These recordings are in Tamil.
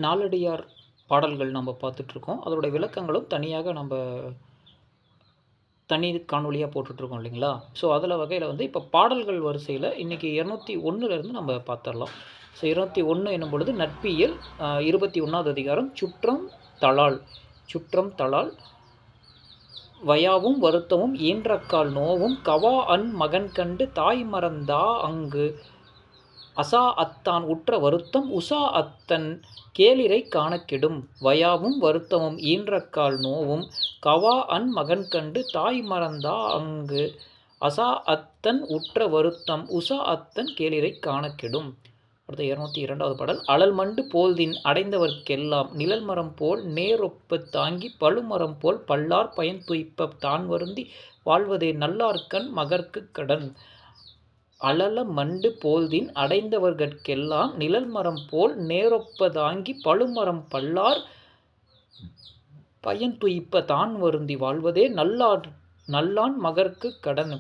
நாலடியார் பாடல்கள் நம்ம பார்த்துட்ருக்கோம். அதோடைய விளக்கங்களும் தனியாக நம்ம தனி காணொளியா போட்டுட்ருக்கோம் இல்லைங்களா? ஸோ அதில் வகையில் வந்து இப்போ பாடல்கள் வரிசையில் இன்றைக்கி 201லேருந்து நம்ம பார்த்துடலாம். ஸோ 201 என்னும் பொழுது நட்பியல் 21வது அதிகாரம் சுற்றம் தளால். சுற்றம் தளால் வயாவும் வருத்தமும் ஈன்றக்கால் நோவும் கவா அன் மகன் கண்டு தாய் மறந்தா அங்கு அசா அத்தான் உற்ற வருத்தம் உசா அத்தன் கேளிரை காணக்கெடும். வயாவும் வருத்தமும் ஈன்றக்கால் நோவும் கவா அன் மகன் கண்டு தாய் மறந்தா அங்கு அசா அத்தன் உற்ற வருத்தம் உசா அத்தன் கேளிரை காணக்கெடும். அடுத்த 202வது பாடல். அழல் மண்டு போல்தின் அடைந்தவர்க்கெல்லாம் நிழல் மரம் போல் நேரொப்ப தாங்கி பழுமரம் போல் பல்லார் பயன் துய்ப்ப தான் வருந்தி வாழ்வதே நல்லார்கண் மகற்கு கடன். அழல மண்டு போல்தின் அடைந்தவர்கட்கெல்லாம் நிழல் மரம் போல் நேரொப்ப தாங்கி பழுமரம் பல்லார் பயன் துய்ப்ப தான் வருந்தி வாழ்வதே நல்லான் மகற்கு கடன்.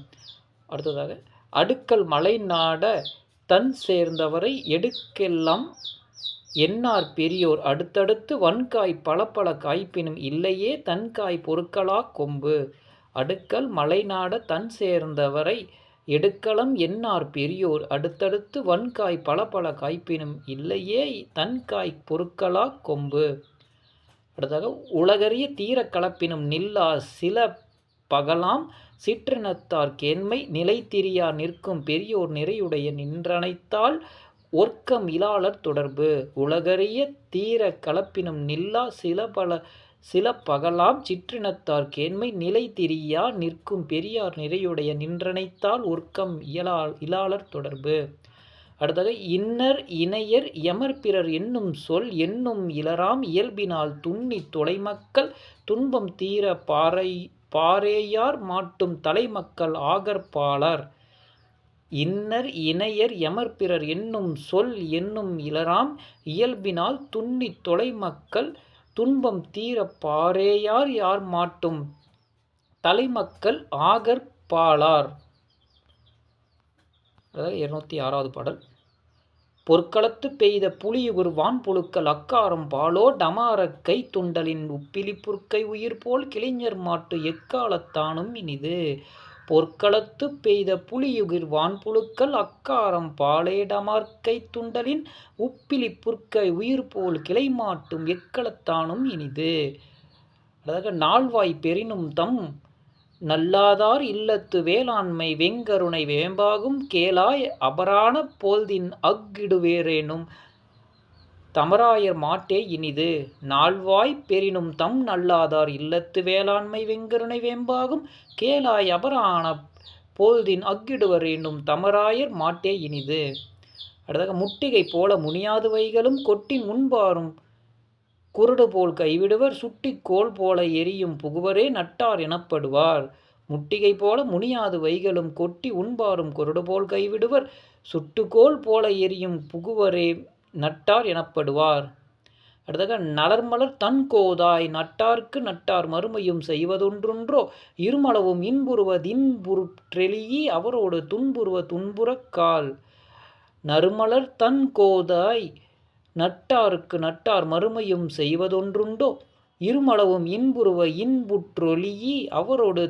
அடுத்ததாக அடுக்கல் மலை நாட தன் சேர்ந்தவரை எடுக்கெல்லாம் என்னார் பெரியோர் அடுத்தடுத்து வன்காய் பல காய்ப்பினும் இல்லையே தன்காய் பொருட்களா கொம்பு. அடுக்கல் மலை நாட தன் சேர்ந்தவரை எடுக்களம் என்னார் பெரியோர் அடுத்தடுத்து வன்காய் பல காய்ப்பினும் இல்லையே தன்காய் பொருட்களா கொம்பு. அடுத்ததாக உலகறிய தீர கலப்பினும் நில்லா சில பகலாம் சிற்றினத்தார் கேண்மை நிலைத்திரியா நிற்கும் பெரியோர் நிறையுடைய நின்றனைத்தால் ஒர்க்கம் இலாளர் தொடர்பு. உலகறிய தீர கலப்பினும் நில்லா சில பகலாம் சிற்றினத்தார் கேண்மை நிலைத்திரியா நிற்கும் பெரியார் நிறையுடைய நின்றனைத்தால் ஒர்க்கம் இலாளர் தொடர்பு. அடுத்தது இன்னர் இணையர் எமர்பிறர் என்னும் சொல் என்னும் இலராம் இயல்பினால் துண்ணி தொலைமக்கள் துன்பம் தீர பாரேயார் மாட்டும் தலைமக்கள் ஆகற்பாளர். இன்னர் இணையர் எமர்பிறர் என்னும் சொல் என்னும் இலராம் இயல்பினால் துண்ணி தொலைமக்கள் துன்பம் தீர பாரேயார் மாட்டும் தலைமக்கள் ஆகற்பாளார். அதாவது 206வது பாடல். பொற்களத்து பெய்த புலியுகுர் வான்புழுக்கள் அக்காரம் பாலோ டமாரக் கை துண்டலின் உப்பிலி புற்கை உயிர் போல் கிளைஞர் மாட்டு எக்காலத்தானும் இனிது. பொற்களத்து பெய்த புலியுகிர் வான்புழுக்கள் அக்காரம் பாலே டமார்க்கை துண்டலின் உப்பிலி புற்கை உயிர் போல் கிளை மாட்டும் எக்களத்தானும் இனிது. அதாவது நால்வாய் பெறினும் தம் நல்லாதார் இல்லத்து வேளாண்மை வெங்கருணை வேம்பாகும் கேளாய் அபரான போல்தின் அஃகிடுவேரேனும் தமராயர் மாட்டே இனிது. நால்வாய் பெறினும் தம் நல்லாதார் இல்லத்து வேளாண்மை வெங்கருணை வேம்பாகும் கேளாய் அபரான போல்தின் அஃகிடுவரேனும் தமராயர் மாட்டே இனிது. அடுத்ததாக முட்டிகை போல முனியாது வைகளும் கொட்டின் முன்பாரும் குருடு போல் கைவிடுவர் சுட்டி கோல் போல எரியும் புகுவரே நட்டார் எனப்படுவார். முட்டிகை போல முனியாது வைகளும் கொட்டி உண்பாரும் குருடு போல் கைவிடுவர் சுட்டுக்கோல் போல எரியும் புகுவரே நட்டார் எனப்படுவார். அடுத்ததாக நலர்மலர் தன் கோதாய் நட்டார்க்கு நட்டார் மறுமையும் செய்வதொன்றொன்றோ இருமளவும் இன்புறுவதின்புற்றெளியி அவரோடு துன்புறக்கால். நறுமலர் தன் கோதாய் நட்டாருக்கு நட்டார் மறுமையும் செய்வதொன்றுண்டோ இருமளவும் இன்புற்றொளியி அவரோடு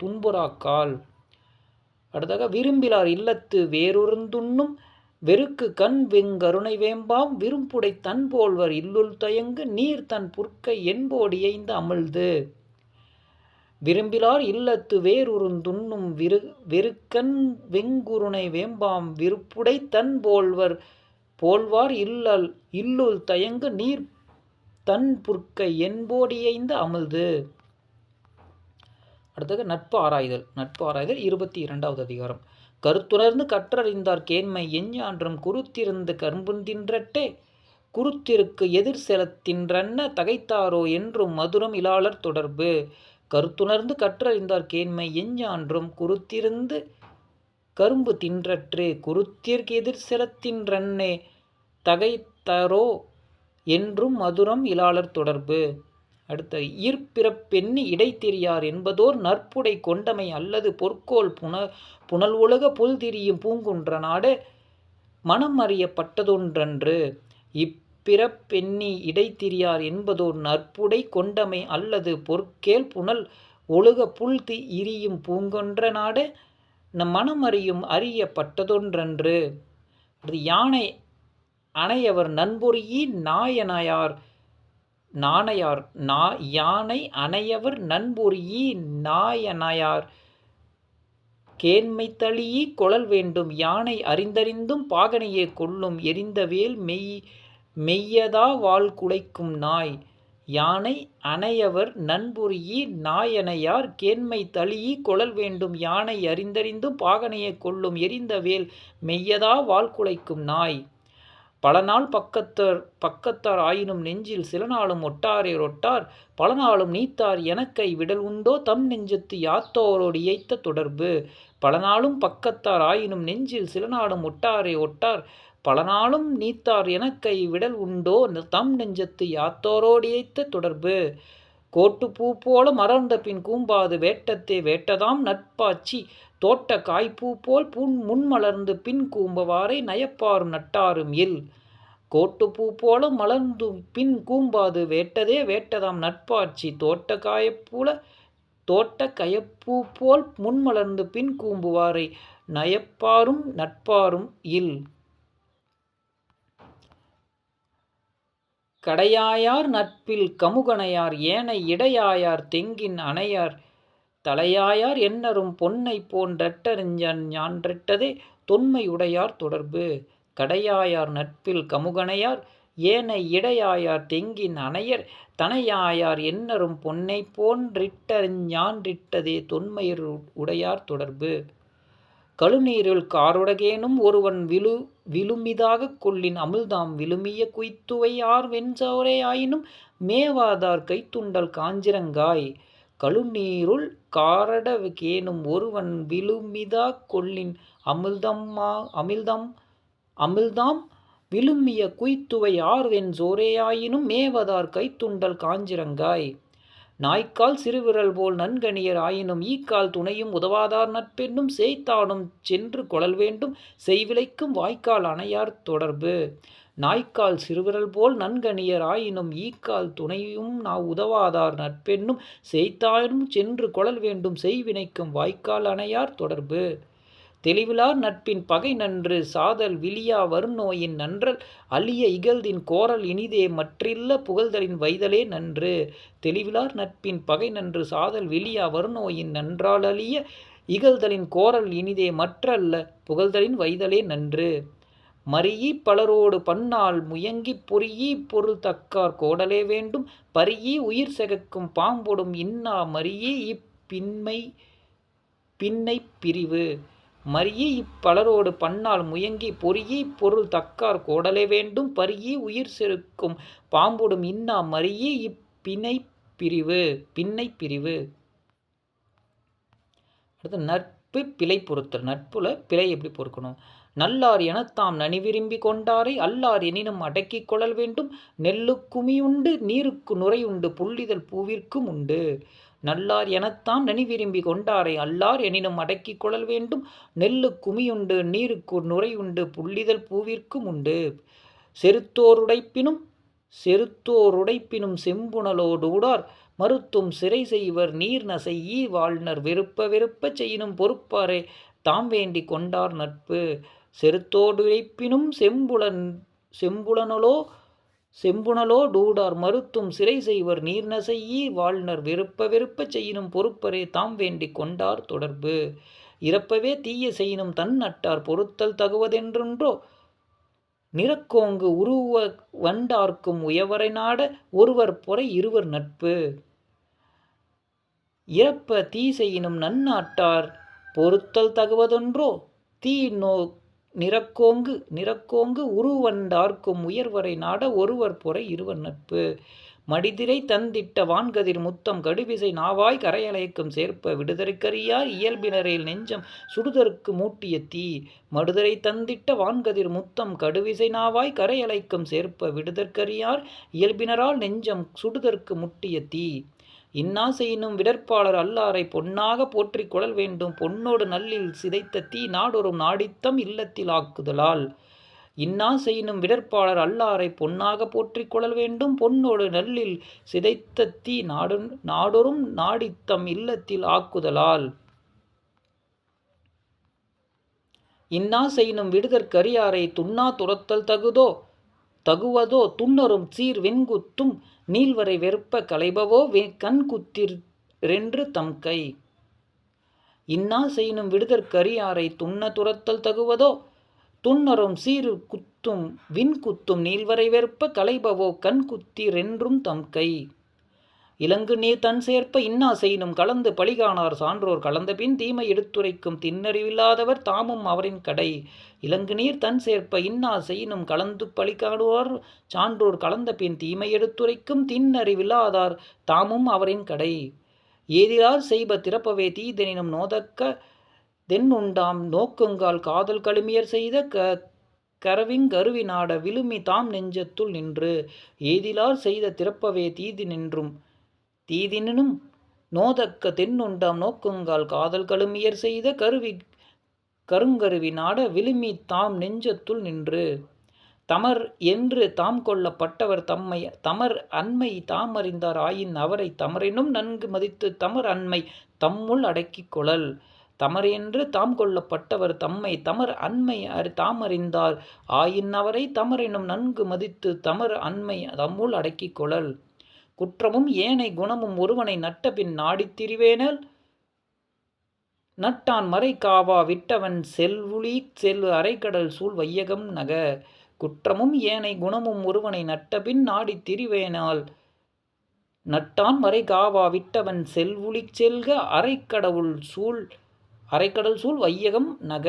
துன்புறாக்கால். அடுத்தாக விரும்பிலார் இல்லத்து வேறொருந்துண்ணும் வெறுக்கு கண் வெங்கருணை வேம்பாம் விரும்புடை தன் போல்வர் இல்லுள் தயங்கு நீர் தன் புற்கை என்போடு இயைந்த அமிழ்து. விரும்பிலார் இல்லத்து வேறொருந்துண்ணும் வெறுக்கண் வெங்குருணை வேம்பாம் விருப்புடை தன் போல்வார் இல்லுள் தயங்கு நீர் தன் புற்கை என்போடு இயைந்த அமிழ்து. அடுத்தது நட்பு ஆராய்தல். 22வது அதிகாரம். கருத்துணர்ந்து கற்றறிந்தார் கேண்மை எஞ்ஞான்றும் குருத்திருந்து கரும்புந்தின்றட்டே குருத்திருக்கு எதிர் செலத்தின்றன்ன தகைத்தாரோ என்றும் மதுரம் இலாளர் தொடர்பு. கருத்துணர்ந்து கற்றறிந்தார் கேண்மை எஞ்ஞான்றும் குருத்திருந்து கரும்பு தின்றற்றே குருத்திற்கு எதிர் செலத்தின்றன்னே தகைத்தாரோ என்றும் மதுரம் இலாளர் தொடர்பு. அடுத்த ஈர்ப்பிறப்பெண்ணி இடைத்தெரியார் என்பதோர் நற்புடை கொண்டமை அல்லது பொற்கோள் புனல் உலக புல் திரியும் பூங்குன்ற நாடு மனம் அறியப்பட்டதொன்றன்று இப்பிறப்பெண்ணி இடைத்திரியார் என்பதோர் நற்புடை கொண்டமை அல்லது பொற்கேள் புனல் ஒழுக புல்தி இரியும் பூங்கொன்ற நாட மனம் அறியப்பட்டதொன்றன்று. யானை அணையவர் நண்பொறியி நாயனையார் யானை அணையவர் நண்பொறியி நாயனையார் கேண்மை தளியி கொளல் வேண்டும் யானை அறிந்தறிந்தும் பாகனையே கொள்ளும் எரிந்தவேல் மெய்யதா வாள் குலைக்கும் நாய். யானை அணையவர் நண்புரிyi நாயனையார் கேண்மை தளியி கொளல் வேண்டும் யானை அறிந்தறிந்தும் பாகனையே கொள்ளும் எரிந்தவேல் மெய்யதா வாள் குலைக்கும் நாய். பலநாள் பக்கத்தார் ஆயினும் நெஞ்சில் சிலநாளும் ஒட்டார் பலநாளும் நீத்தார் எனக்கை விடல் உண்டோ தம் நெஞ்சத்து யாத்தோரோடு இயைத்த தொடர்பு. பலநாளும் பக்கத்தார் ஆயினும் நெஞ்சில் சிலநாளும் ஒட்டார் பலநாளும் நீத்தார் எனக்கை விடல் உண்டோ தம் நெஞ்சத்து யாத்தோரோடு இயைத்த தொடர்பு. கோட்டுப்பூ போல மலர்ந்த பின் கூம்பாது வேட்டத்தே வேட்டதாம் நட்பாச்சி தோட்ட காய்ப்பூ போல் முன்மலர்ந்து பின் கூம்பவாரை நயப்பாரும் நட்டாரும் இல். கோட்டுப்பூ போல மலர்ந்து பின் கூம்பாது வேட்டதே வேட்டதாம் நட்பாட்சி தோட்ட கயப்பூ போல் முன்மலர்ந்து பின் கூம்புவாரை நயப்பாரும் நட்பாரும் இல். கடையாயார் நட்பில் கமுகனையார் ஏனை இடையாயார் தெங்கின் அணையார் தலையாயார் என்னரும் பொன்னை ஞான்றெட்டதே தொன்மை உடையார் தொடர்பு. கடையாயார் நட்பில் கமுகனையார் ஏனை இடையாயார் தெங்கின் அணையர் தனையாயார் என்னரும் பொன்னை ஞான்றிட்டதே தொன்மை உடையார் தொடர்பு. கழுநீருள் காருடகேனும் ஒருவன் விழுமிதாகக் கொள்ளின் அமிழ்தாம் விழுமிய குய்த்துவை ஆர் வெஞ்சோரே ஆயினும் மேவாதார் கைத்துண்டல் காஞ்சிரங்காய். கழுநீருள் காரடகேனும் ஒருவன் விழுமிதாகக் கொள்ளின் அமிழ்தாம் விழுமிய குய்த்துவை ஆர் வெஞ்சோரே ஆயினும் மேவதார் கைத்துண்டல் காஞ்சிரங்காய். நாய்க்கால் சிறுவிரல் போல் நன்கணியர் ஆயினும் ஈக்கால் துணையும் உதவாதார் நட்பென்னும் சேய்த்தானும் சென்று கொளல் வேண்டும் செய்விலைக்கும் வாய்க்கால் அணையார் தொடர்பு. நாய்க்கால் சிறுவிரல் போல் நன்கணியர் ஆயினும் ஈக்கால் துணையும் உதவாதார் நட்பென்னும் சேய்த்தானும் சென்று கொளல் வேண்டும் செய்வினைக்கும் வாய்க்கால் அணையார் தொடர்பு. தெளிவிலார் நட்பின் பகை நன்று சாதல் விளியா வருநோயின் நன்றல் அழிய இகழ்தின் கோரல் இனிதே மற்றில்ல புகழ்தலின் வைதலே நன்று. தெளிவிலார் நட்பின் பகை நன்று சாதல் விளியா வருநோயின் நன்றால் அழிய இகழ்தலின் கோரல் இனிதே மற்றல்ல புகழ்தலின் வைதலே நன்று. மறியி பலரோடு பன்னாள் முயங்கிப் பொறியி பொருள் தக்கார் கோடலே வேண்டும் பறியி உயிர் செகக்கும் பாம்பொடும் இன்னா மறியி பின்னை பிரிவு. மறியி இப்பலரோடு பன்னாள் முயங்கி பொறியி பொருள் தக்கார் கோடலே வேண்டும் பறியி உயிர் செருக்கும் பாம்பொடும் இன்னா மறியி பின்னை பிரிவு. அடுத்து நட்பு பிழை பொறுத்தல். நட்புல பிழை எப்படி பொறுக்கணும்? நல்லார் எனத்தாம் நனி விரும்பி கொண்டாரை அல்லார் எனினும் அடக்கிக் கொள்ளல் வேண்டும் நெல்லு குமியுண்டு நீருக்கு நுரையுண்டு புள்ளிதழ் பூவிற்கும் உண்டு. நல்லார் எனத்தாம் நனி விரும்பி கொண்டாரை அல்லார் எனினும் அடக்கிக் கொள்ளல் வேண்டும் நெல்லு குமியுண்டு நீருக்கு நுரையுண்டு புள்ளிதழ் பூவிற்கும் உண்டு. செருத்தோருடைப்பினும் செம்புணலோடூடார் மறுத்தும் சிறை செய்வர் நீர் நசையி வாழ்நர் வெறுப்ப செய்யினும் பொறுப்பாரே தாம் வேண்டி கொண்டார் நட்பு. செருத்தோடுடைப்பினும் செம்புணலோ டூடார் மறுத்தும் சிறை செய்வர் நீர் நசையி வாழ்நர் வெறுப்ப செய்யினும் பொறுப்பரே தாம் வேண்டி கொண்டார் தொடர்பு. இறப்பவே தீய செய்யினும் தன் நட்டார் பொறுத்தல் தகுவதென்றோ நிறக்கோங்கு உருவ வண்டார்க்கும் உயவரை நாட ஒருவர் பொறை இருவர் நட்பு. இறப்ப தீ செய்யினும் நன்னாட்டார் பொறுத்தல் தகுவதொன்றோ தீ நிறக்கோங்கு உருவண்டார்க்கும் உயர்வரை நாட ஒருவர் பொறை இருவர் நட்பு. மடிதிரை தந்திட்ட வான்கதிர் முத்தம் கடுவிசை நாவாய் கரையலைக்கும் சேர்ப்ப விடுதற்கரியார் இயல்பினரேல் நெஞ்சம் சுடுதற்கு மூட்டிய தீ. மடுதிரை தந்திட்ட வான்கதிர் முத்தம் கடுவிசை நாவாய் கரையலைக்கும் சேர்ப்ப விடுதற்கரியார் இயல்பினரால் நெஞ்சம் சுடுதற்கு முட்டிய தீ. இன்னா செய்யினும் விடற்பாளர் அல்லாரை பொன்னாக போற்றிக் கொள்ளல் வேண்டும் பொன்னோடு நல்லில் சிதைத்த தீ நாடொரும் நாடித்தம் இல்லத்தில் ஆக்குதலால். இன்னா செய்யினும் விடற்பாளர் அல்லாரை பொன்னாக போற்றிக் கொள்ளல் வேண்டும். பொன்னோடு நல்லில் சிதைத்த தீ நாடொரும் நாடித்தம் இல்லத்தில் ஆக்குதலால். இன்னா செய்யினும் விடுதற்கரியாரை துன்னா துரத்தல் தகுவதோ துன்னரும் சீர் வெண்குத்தும் நீள்வரை வெறுப்ப களைபவோ கண்குத்திர் ரென்று தம்கை. இன்னா செய்யினும் விடுதற்கரியாரை துன்ன துரத்தல் தகுவதோ துன்னரும் சீரு குத்தும் விண்குத்தும் நீள்வரை வெறுப்ப களைபவோ கண்குத்திர் ரென்றும் தம்கை. இலங்கு நீர் தன் சேர்ப்ப இன்னா செய்யினும் கலந்து பழிகாணார் சான்றோர் கலந்தபின் தீமை எடுத்துரைக்கும் திண்ணறிவில்லாதவர் தாமும் அவரின் கடை. இலங்கு நீர் தன் சேர்ப்ப இன்னா செய்யினும் கலந்து பழிகாணுவார் சான்றோர் கலந்தபின் தீமை எடுத்துரைக்கும் திண்ணறிவில்லாதார் தாமும் அவரின் கடை. ஏதிலார் செய்ப திறப்பவே தீதெனினும் நோதக்க தென்னுண்டாம் நோக்குங்கால் காதல் கழுமியர் செய்த கரவிங் கருவி நாட விழுமி தாம் நெஞ்சத்துள் நின்று. ஏதிலார் செய்த திறப்பவே தீதினும் நோதக்க தென்னுண்டாம் நோக்குங்கால் காதல் கழுமியர் செய்த கருங்கருவி நாட விழுமி தாம் நெஞ்சத்துள் நின்று. தமர் என்று தாம் கொள்ளப்பட்டவர் தமர் அண்மை தாம் அறிந்தார் ஆயின் அவரை தமரெனும் நன்கு மதித்து தமர் அண்மை தம்முள் அடக்கிக் கொளல். தமர் என்று தாம் கொள்ளப்பட்டவர் தமர் அண்மை தாம் அறிந்தார் ஆயின் அவரை தமரெனும் நன்கு மதித்து தமர் அண்மை தம்முள் அடக்கிக் கொளல். குற்றமும் ஏனை குணமும் ஒருவனை நட்டபின் நாடித் திரிவேனல் நட்டான் மறை காவா விட்டவன் செல்வுளி செல்வ அரைக்கடல் சூழ் வையகம் நக. குற்றமும் ஏனை குணமும் ஒருவனை நட்டபின் நாடித் திரிவேனால் நட்டான் மறை காவா விட்டவன் செல்வுளிச் செல்க அரைக்கடல் சூழ் வையம் நக.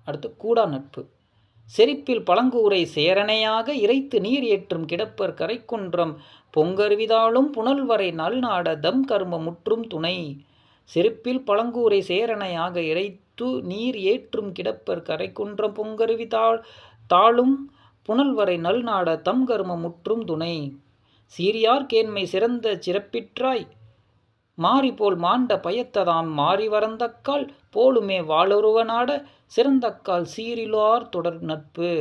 அடுத்து கூடா நட்பு. செறிப்பில் பழங்கூரை சேரணையாக இறைத்து நீர் ஏற்றும் கிடப்பர் கரைக்குன்றம் பொங்கருவிதாளும் புனல்வரை நல்நாட தம் கரும முற்றும் துணை. செறிப்பில் பழங்கூரை சேரணையாக இறைத்து நீர் ஏற்றும் கிடப்பர் கரைக்குன்றம் பொங்கருவி தாளும் புனல்வரை நல்நாட தம் கரும முற்றும் துணை. சீரியார் கேண்மை சிறந்த சிறப்பிற்றாய் மாறிபோல் மாண்ட பயத்ததாம் மாறி வரந்தக்கால் போலுமே வாளுருவ நாட சிறந்தக்கால் சீரிலார் தொடர் நட்பு.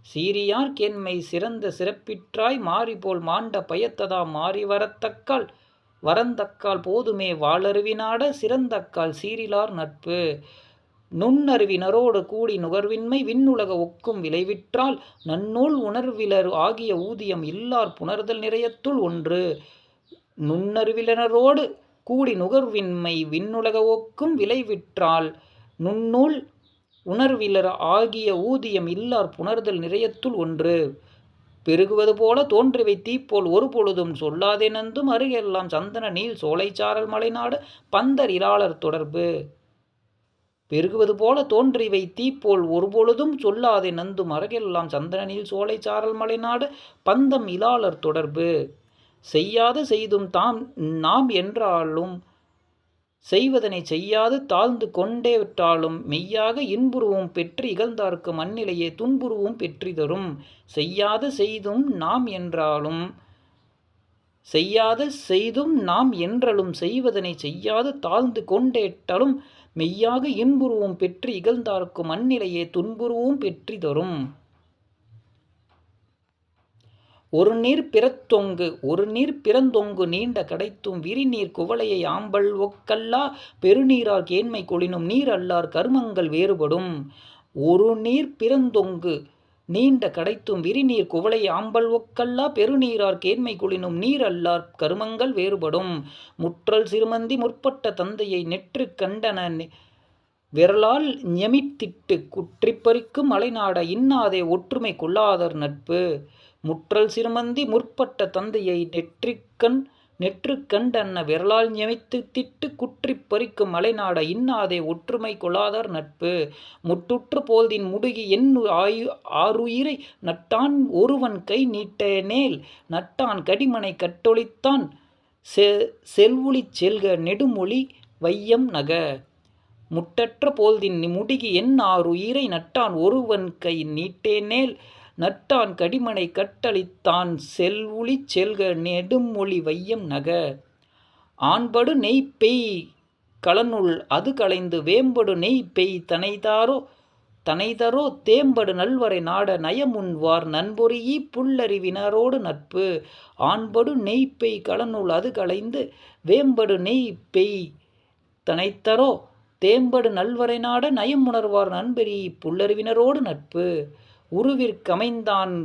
சீரியார் கேண்மை சிறந்த சிறப்பிற்றாய் மாறிபோல் மாண்ட பயத்ததாம் மாறி வரந்தக்கால் போதுமே வாளருவி நாட சிறந்தக்கால் சீரிலார் நட்பு. நுண்ணறிவினரோடு கூடி நுகர்வின்மை விண்ணுலக ஒக்கும் விளைவிற்றால் நன்னூல் உணர்விலர் ஆகிய ஊதியம் இல்லார் புணர்தல் நிறையத்துள் ஒன்று. நுண்ணறிவினரோடு கூடி நுகர்வின்மை விண்ணுலக ஒக்கும் விளைவிற்றால் நுண்ணூல் உணர்விலர் ஆகிய ஊதியம் இல்லார் புணர்தல் நிறையத்துள் ஒன்று. பெருகுவது போல தோன்றிவை தீப்போல் ஒரு பொழுதும் சொல்லாதே நந்தும் அருகெல்லாம் சந்தன நீள் சோலைச்சாரல் மலைநாடு பந்தர் இராளர் தொடர்பு. பெருகுவது போல தோன்றிவை தீப்போல் ஒரு பொழுதும் சொல்லாதே நந்தும் அருகெல்லாம் சந்தன நீள் சோலைச்சாரல் மலைநாடு பந்தம் இலாளர் தொடர்பு. செய்யாத செய்தும் நாம் என்றாலும் செய்வதனை செய்யாது தாழ்ந்து கொண்டேற்றாலும் மெய்யாக இன்புருவும் பெற்று இகழ்ந்தார்க்கு மண்ணிலையே துன்புருவும் பெற்றி தரும். செய்யாத செய்தும் நாம் என்றாலும் செய்வதனை செய்யாது தாழ்ந்து கொண்டேற்றாலும் மெய்யாக இன்புருவும் பெற்று இகழ்ந்தார்க்கு மண்ணிலையே துன்புருவும் பெற்றி தரும். ஒரு நீர் பிறந்தொங்கு நீண்ட கடைத்தும் விரிநீர் குவளையை ஆம்பல் ஒக்கல்லா பெருநீரார் கேண்மை கொளினும் நீர் அல்லார் கருமங்கள் வேறுபடும். ஒரு நீர் பிறந்தொங்கு நீண்ட கடைத்தும் விரிநீர் குவளை ஆம்பல் ஒக்கல்லா பெருநீரார் கேண்மை கொளினும் நீர் அல்லார் கருமங்கள் வேறுபடும். முற்றல் சிறுமந்தி முற்பட்ட தந்தையை நெற்று கண்டன விரலால் ஞமித்திட்டு குற்றிப்பறிக்கும் மலைநாட இன்னாதே ஒற்றுமை கொள்ளாதர் நட்பு. முற்றல் சிறுமந்தி முற்பட்ட தந்தையை நெற்று கண்டன்ன விரலால் ஞமித்திட்டு குற்றிப் பறிக்கும் மலைநாட இன்னாதே ஒற்றுமை கொள்ளாதர் நட்பு. முட்டுற்று போல்தின் முடுகி ஆருயிரை நட்டான் ஒருவன் கை நீட்டனேல் நட்டான் கடிமனை கட்டொழித்தான் செல்வுளிச் செல்க நெடுமொழி வையம் நக. முட்டற்ற போல்தின் முடுகி ஆருயிரை நட்டான் ஒருவன் கை நீட்டனேல் நட்டான் கடிமனை கட்டளித்தான் செல்வுளிச் செல்க நெடுமொழி வையம் நக. ஆண்படு நெய்ப்பெய் களனுள் அது களைந்து வேம்படு நெய் பெய் தனைதரோ தேம்படு நல்வரை நாட நயமுன்வார் நண்பொறியி புல்லறிவினரோடு நட்பு. ஆண்படு நெய்ப்பெய் களனுள் அது களைந்து வேம்படு நெய் பெய் தனைத்தரோ தேம்படு நல்வரை நாட நயமுணர்வார் நண்பெறி புல்லறிவினரோடு நட்பு. உருவிற்கமைந்தான்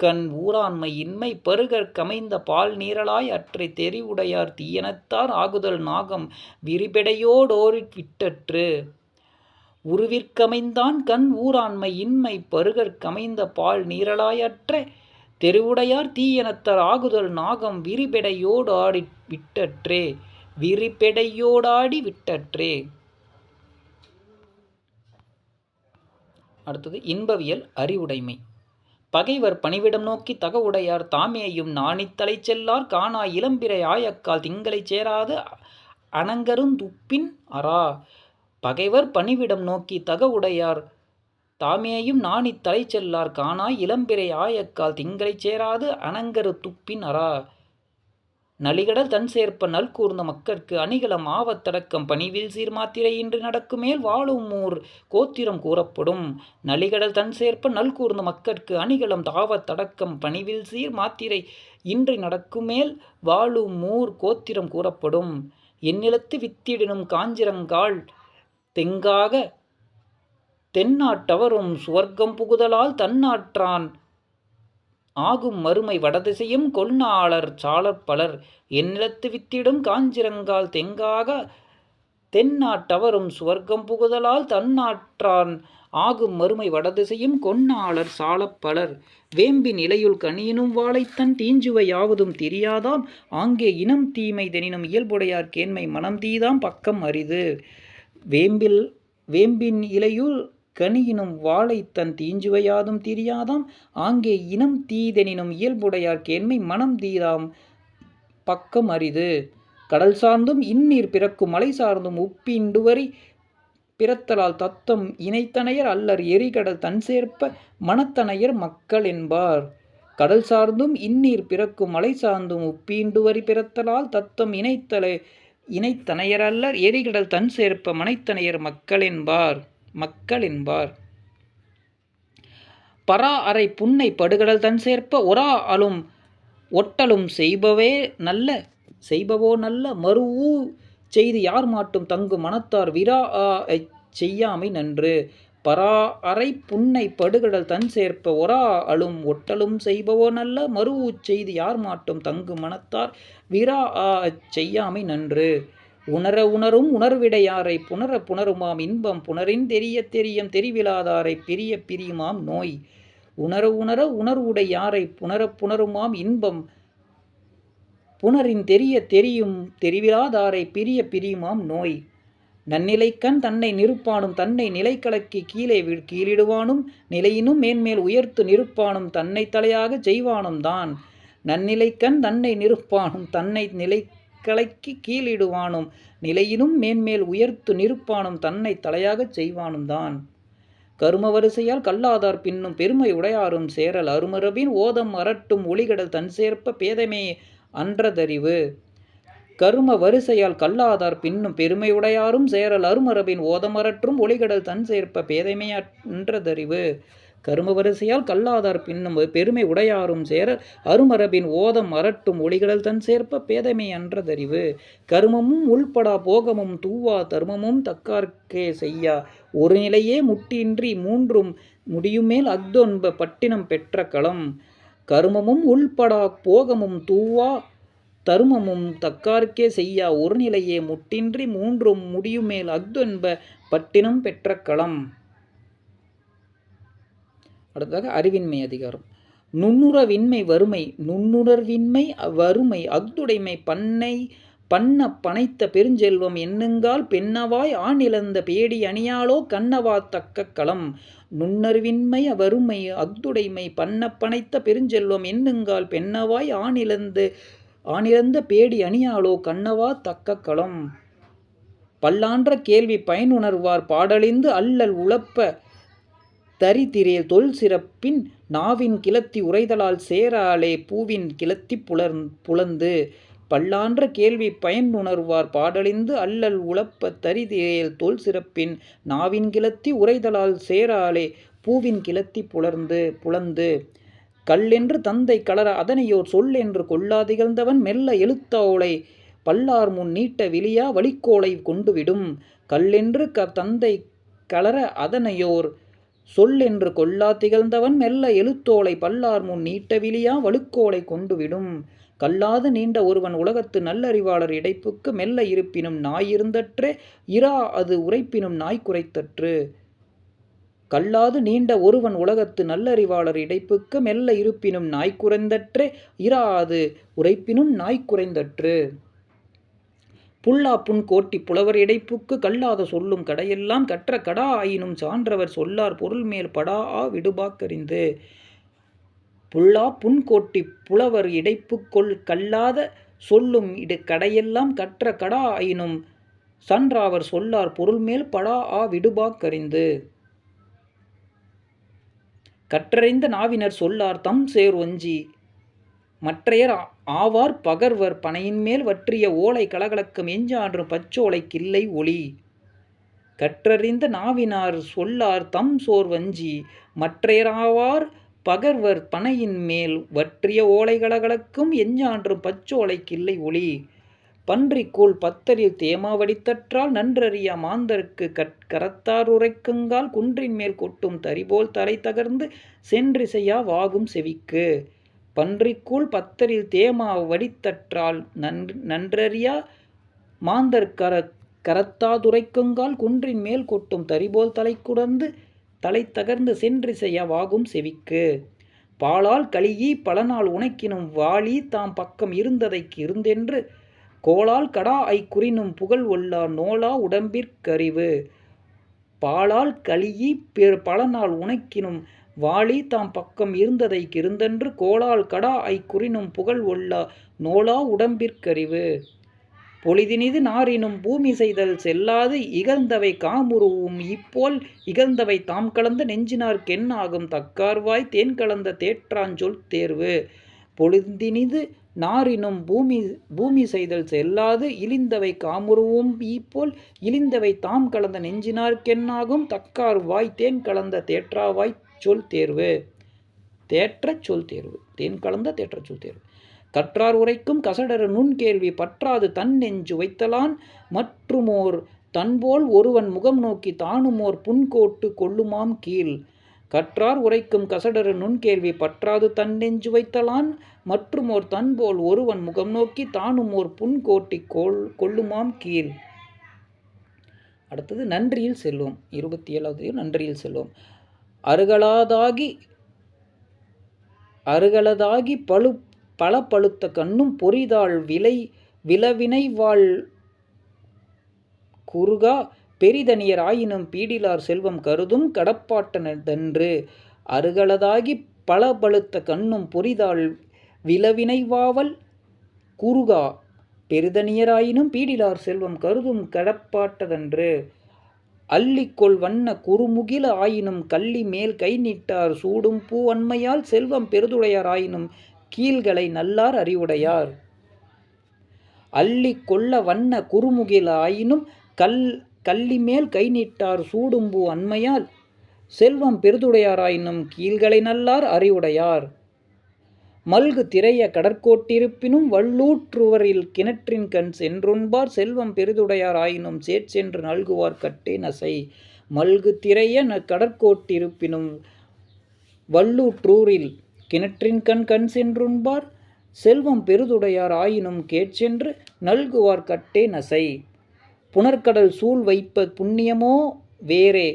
கண் ஊராண்மை இன்மை பருகற்கமைந்த பால் நீரலாய் அற்றை தெரிவுடையார் தீயனத்தார் ஆகுதல் நாகம் விரிபெடையோடோரிற் விட்டற்று. உருவிற்கமைந்தான் கண் ஊராண்மை இன்மை பருகற்கமைந்த பால் நீரலாய் அற்ற தெரிவுடையார் தீயனத்தார் ஆகுதல் நாகம் விரிபெடையோடாடி விட்டற்றே. அடுத்தது இன்பவியல் அறிவுடைமை. பகைவர் பணிவிடம் நோக்கி தகவுடையார் தாமேயும் நாணித்தலை செல்லார் காணா இளம்பிறை ஆயக்கால் திங்களைச் சேராது அணங்கருந்துப்பின் அரா. பகைவர் பணிவிடம் நோக்கி தகவுடையார் தாமேயும் நாணித்தலை செல்லார் காணா இளம்பிறை ஆயக்கால் திங்களைச் சேராது அணங்கரு துப்பின் அரா. நலிகடல் தன் சேர்ப்ப நல்கூர்ந்த மக்கட்கு அணிகலம் ஆவத்தடக்கம் பணிவில் சீர் மாத்திரை இன்றி நடக்குமேல் வாழும் ஊர் கோத்திரம் கூறப்படும். நலிகடல் தன் சேர்ப்ப நல்கூர்ந்த மக்கட்கு அணிகலம் ஆவத்தடக்கம் பணிவில் சீர் மாத்திரை இன்றி நடக்குமேல் வாழும் ஊர் கோத்திரம் கூறப்படும். எந்நிலத்து வித்திடினும் காஞ்சிரங்கால் தெங்காக தென்னாட்டவரும் சுவர்க்கம் புகுதலால் தன்னாற்றான் ஆகும் மறுமை வடதிசையும் கொள்நாளர் சாலற்பலர். எந்நிலத்து வித்திடும் காஞ்சிரங்கால் தெங்காக தென்னாட்டவரும் சுவர்க்கம் புகுதலால் தன்னாற்றான் ஆகும் மறுமை வடதிசையும் கொன்னாளர் சாலப்பலர். வேம்பின் இலையுள் கனியினும் வாழைத்தன் தீஞ்சுவை யாவதும் தெரியாதாம் ஆங்கே இனம் தீமை தெனினும் இயல்புடையார் கேண்மை மனம் தீதாம் பக்கம் அரிது. வேம்பின் இலையுள் கனியினும் வாழைத்தன் தீஞ்சுவையாதும் திரியாதாம் ஆங்கே இனம் தீதெனினும் இயல்புடையார் கேண்மை மனம் தீதாம் பக்கம் அரிது. கடல் சார்ந்தும் இந்நீர் பிறக்கும் மலை சார்ந்தும் உப்பிண்டுவரி பிறத்தலால் தத்தம் இணைத்தனையர் அல்லர் எரிகடல் தன் சேர்ப்ப மனத்தனையர் மக்கள் என்பார். கடல் சார்ந்தும் இந்நீர் பிறக்கும் மலை சார்ந்தும் உப்பிண்டுவரி பிறத்தலால் தத்தம் இணைத்தனையர் அல்லர் எரிகடல் தன் சேர்ப்ப மனைத்தனையர் மக்கள் என்பார். பரா அறை புன்னை படுகடல் தன் சேர்ப்ப ஒரா அலும் ஒட்டலும் செய்பவோ நல்ல மறுவூ செய்து யார் மாட்டும் தங்கும் மனத்தார் விரா செய்யாமை நன்று. பரா அறை புன்னை படுகடல் தன் சேர்ப்ப ஒரா அலும் ஒட்டலும் செய்பவோ நல்ல மறுவூ செய்து யார் மாட்டும் தங்கும் மனத்தார் விரா செய்யாமை நன்று. உணரும் உணர்விடையாரை புணருமாம் இன்பம் புணரின் தெரியம் தெரிவிலாதாரை பிரியுமாம் நோய். உணர உணர்வுடையாரை புணருமாம் இன்பம் புணரின் தெரியும் தெரிவிலாதாரை பிரியுமாம் நோய். நன்னிலைக்கண் தன்னை நிருப்பானும் தன்னை நிலை கலக்கி கீழிடுவானும் நிலையினும் மேன்மேல் உயர்த்து நிருப்பானும் தன்னை தலையாக செய்வானும் தான். நன்னிலைக்கண் தன்னை நிருப்பானும் தன்னை நிலை கலக்கி கீழிடுவானும் நிலையினும் மேன்மேல் உயர்த்து நிருப்பானும் தன்னை தலையாகச் செய்வானும் தான். கரும வரிசையால் கல்லாதார் பின்னும் பெருமை உடையாரும் சேரல் அருமரபின் ஓதம் அரட்டும் ஒளிகடல் தன் சேர்ப்ப பேதமே அன்றதறிவு. கரும வரிசையால் கல்லாதார் பின்னும் பெருமை உடையாரும் சேரல் அருமரபின் ஓதம் அரற்றும் ஒளிகடல் தன் சேர்ப்ப பேதமே அன்றதறிவு. கரும வரிசையால் கல்லாதார் பின்னும் பெருமை உடையாரும் சேர அருமரபின் ஓதம் அரட்டும் ஒளிகடல் தன் சேர்ப்ப பேதமை அன்றதறிவு. கருமமும் உள்படா போகமும் தூவா தர்மமும் தக்கார்க்கே செய்யா ஒரு நிலையே முட்டின்றி மூன்றும் முடியுமேல் அஃதொன்ப பட்டினம் பெற்ற களம். கருமமும் உள்படா போகமும் தூவா தருமமும் தக்கார்க்கே செய்யா ஒரு நிலையே முட்டின்றி மூன்றும் முடியுமேல் அஃதொன்ப பட்டினம் பெற்ற களம். அடுத்ததாக அறிவின்மை அதிகாரம். நுண்ணுணர்வின்மை வறுமை அஃதுடைமை பண்ண பனைத்த பெருஞ்செல்வம் எண்ணுங்கால் பெண்ணவாய் ஆணிழந்த பேடி அணியாளோ கண்ணவா தக்க களம். நுண்ணறிவின்மை வறுமை அஃதுடைமை பண்ண பனைத்த பெருஞ்செல்வம் எண்ணுங்கால் பெண்ணவாய் ஆணிழந்த பேடி அணியாளோ கண்ணவா தக்க களம். பல்லான்ற கேள்வி பயனுணர்வார் பாடழிந்து அல்லல் உழப்ப தரிதிரேல் தொல் சிறப்பின் நாவின் கிளத்தி உரைதலால் சேராலே பூவின் கிளத்தி புலந்து. பல்லான்ற கேள்வி பயனுணர்வார் பாடலிந்து அல்லல் உழப்ப தரிதேல் தோல் சிறப்பின் நாவின் கிளத்தி உரைதலால் சேராலே பூவின் கிளத்தி புலந்து கல்லென்று தந்தை கலர அதனையோர் சொல்லென்று கொள்ளா திகழ்ந்தவன் மெல்ல எழுத்தாளை பல்லார் முன் நீட்ட விழியா வழிக்கோலை கொண்டுவிடும். கல்லென்று தந்தை கலர அதனையோர் சொல்லென்று கொள்ளா திகழ்ந்தவன் மெல்ல எழுத்தோலை பல்லார் முன் நீட்ட விழியா வழுக்கோலை கொண்டுவிடும். கல்லாது நீண்ட ஒருவன் உலகத்து நல்லறிவாளர் இடைப்புக்கு மெல்ல இருப்பினும் நாய் இருந்தற்றே இரா அது உரைப்பினும் நாய் குறைத்தற்று. கல்லாது நீண்ட ஒருவன் உலகத்து நல்லறிவாளர் இடைப்புக்கு மெல்ல இருப்பினும் நாய் குறைந்தற்றே இரா அது உரைப்பினும் நாய் குறைந்தற்று. புல்லா புன் கோட்டி புலவர் இடைப்புக்கு கல்லாத சொல்லும் கடையெல்லாம் கற்ற கடா ஆயினும் சான்றவர் சொல்லார் பொருள் மேல் படா ஆ விடுபாக்கறிந்து. புல்லா புன் கோட்டி புலவர் இடைப்புக்கொள் கல்லாத சொல்லும் கடையெல்லாம் கற்ற கடா ஆயினும் சான்றாவர் சொல்லார் பொருள் மேல் படா ஆ விடுபாக்கறிந்து. கற்றறிந்த நாவினர் சொல்லார் தம் சேர் ஒஞ்சி மற்றையர் ஆவார் பகர்வர் பனையின்மேல் வற்றிய ஓலை கலகலக்கும் எஞ்சான்றும் பச்சோலை கில்லை ஒளி. கற்றறிந்த நாவினார் சொல்லார் தம் சோர் வஞ்சி மற்றையர் ஆவார் பகர்வர் பனையின் மேல் வற்றிய ஓலை கலகலக்கும் எஞ்சான்றும் பச்சோலை கில்லை ஒளி. பன்றிக்கோள் பத்தரில் தேமா வடித்தற்றால் நன்றறியா மாந்தர்க்கு கரத்தார் உரைக்குங்கால் குன்றின் மேல் கொட்டும் தரிபோல் தலை தகர்ந்து சென்றிசையா வாகும் செவிக்கு. பன்றிக்கூழ் பத்தரில் தேமா வடித்தற்றால் நன்றறியா மாந்தர் கரத்தாதுரைக்குங்கால் குன்றின் மேல் கொட்டும் தரிபோல் தலை தகர்ந்து சென்றிசையா வாகும் செவிக்கு. பாலால் கலியி பலநாள் உனக்கினும் வாளி தாம் பக்கம் இருந்ததைக்கு இருந்தென்று கோளால் கடா ஐ குறினும் புகழ் ஒல்லார் நோலா உடம்பிற்கறிவு. பாலால் கலியி பலநாள் உனக்கினும் வாளி தாம் பக்கம் இருந்ததைக்கு இருந்தென்று கோளால் கடா ஐ குறினும் புகழ் ஒல்லா நோலா உடம்பிற்கறிவு. பொலிதினிது நாரினும் பூமி செய்தல் செல்லாது இகழ்ந்தவை காமுருவும் இப்போல் இகழ்ந்தவை தாம் கலந்த நெஞ்சினார் கென்னாகும் தக்கார்வாய் தேன் கலந்த தேற்றாஞ்சொல் தேர்வு. பொலிதினிது நாரினும் பூமி செய்தல் செல்லாது இழிந்தவை காமுருவும் இப்போல் இழிந்தவை தாம் கலந்த நெஞ்சினார் கென்னாகும் தக்கார் வாய் தேன் கலந்த தேற்றாவாய் சொல் தேர்வு. தேற்றச் சொல் தேர்வு தேன் கலந்த தேற்றச் சொல் தேர்வு. கற்றார் உரைக்கும் கசடர நுண்கேள்வி பற்றாது தன் நெஞ்சு வைத்தலான் மற்றுமோர் தன்போல் ஒருவன் முகம் நோக்கி தானுமோர் புன்கோட்டு கொள்ளுமாம் கீழ். கற்றார் உரைக்கும் கசடர நுண்கேள்வி பற்றாது தன் நெஞ்சு வைத்தலான் மற்றுமோர் தன்போல் ஒருவன் முகம் நோக்கி தானுமோர் புன்கோட்டி கொள்ளுமாம் கீழ். அடுத்தது நன்றியில் செல்வோம். 27வது நன்றியில் செல்வோம். அருகலதாகி பல பழுத்த கண்ணும் பொறிதாள் விளவினைவாள் குறுகா பெரிதனியர் ஆயினும் பீடிலார் செல்வம் கருதும் கடப்பாட்டனதன்று. அருகலதாகி பல பழுத்த கண்ணும் பொறிதாள் விளவினைவாவல் குறுகா பெரிதனியராயினும் பீடிலார் செல்வம் கருதும் கடப்பாட்டதன்று. அள்ளிக்கொள் வண்ண குறுமுகில ஆயினும் கள்ளி மேல் கை நீட்டார் சூடும் பூ அண்மையால் செல்வம் பெருதுடையார் ஆயினும் கீழ்களை நல்லார் அறிவுடையார். அள்ளி கொள்ள வண்ண குறுமுகில ஆயினும் கள்ளி மேல் கை நீட்டார் சூடும் பூ அண்மையால் செல்வம் பெருதுடையார் ஆயினும் கீழ்களை நல்லார் அறிவுடையார். மல்கு திரைய கடற்கோட்டிருப்பினும் வள்ளூற்றுவரில் கிணற்றின் கண் சென்றுண்பார் செல்வம் பெரிதுடையார் ஆயினும் சேற்சென்று நல்குவார் கட்டே நசை. மல்கு திரைய கடற்கோட்டிருப்பினும் வள்ளூற்றூரில் கிணற்றின் கண் சென்றுண்பார் செல்வம் பெரிதுடையார் ஆயினும் கேட்சென்று நல்குவார் கட்டே நசை. புனர்கடல் சூழ் வைப்ப புண்ணியமோ வேறே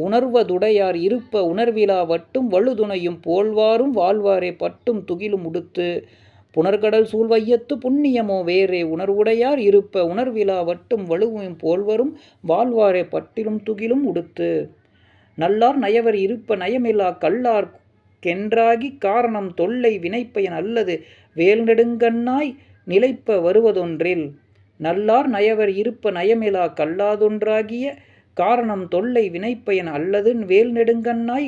உணர்வதுடையார் இருப்ப உணர்விலா வட்டும் வழுதுணையும் போல்வாரும் வாழ்வாரே பட்டும் துகிலும் உடுத்து. புனர்கடல் சூழ் வையத்து புண்ணியமோ வேறே உணர்வுடையார் இருப்ப உணர்விலா வட்டும் வலுவும் போல்வரும் வாழ்வாரே பட்டிலும் துகிலும் உடுத்து. நல்லார் நயவர் இருப்ப நயமிலா கல்லார் கென்றாகி காரணம் தொல்லை வினைப்பயன் அல்லது வேல் நெடுங்கண்ணாய் நிலைப்ப வருவதொன்றில். நல்லார் நயவர் இருப்ப நயமிலா கல்லாதொன்றாகிய காரணம் தொல்லை வினைப்பயன் அல்லது வேல் நெடுங்கண்ணாய்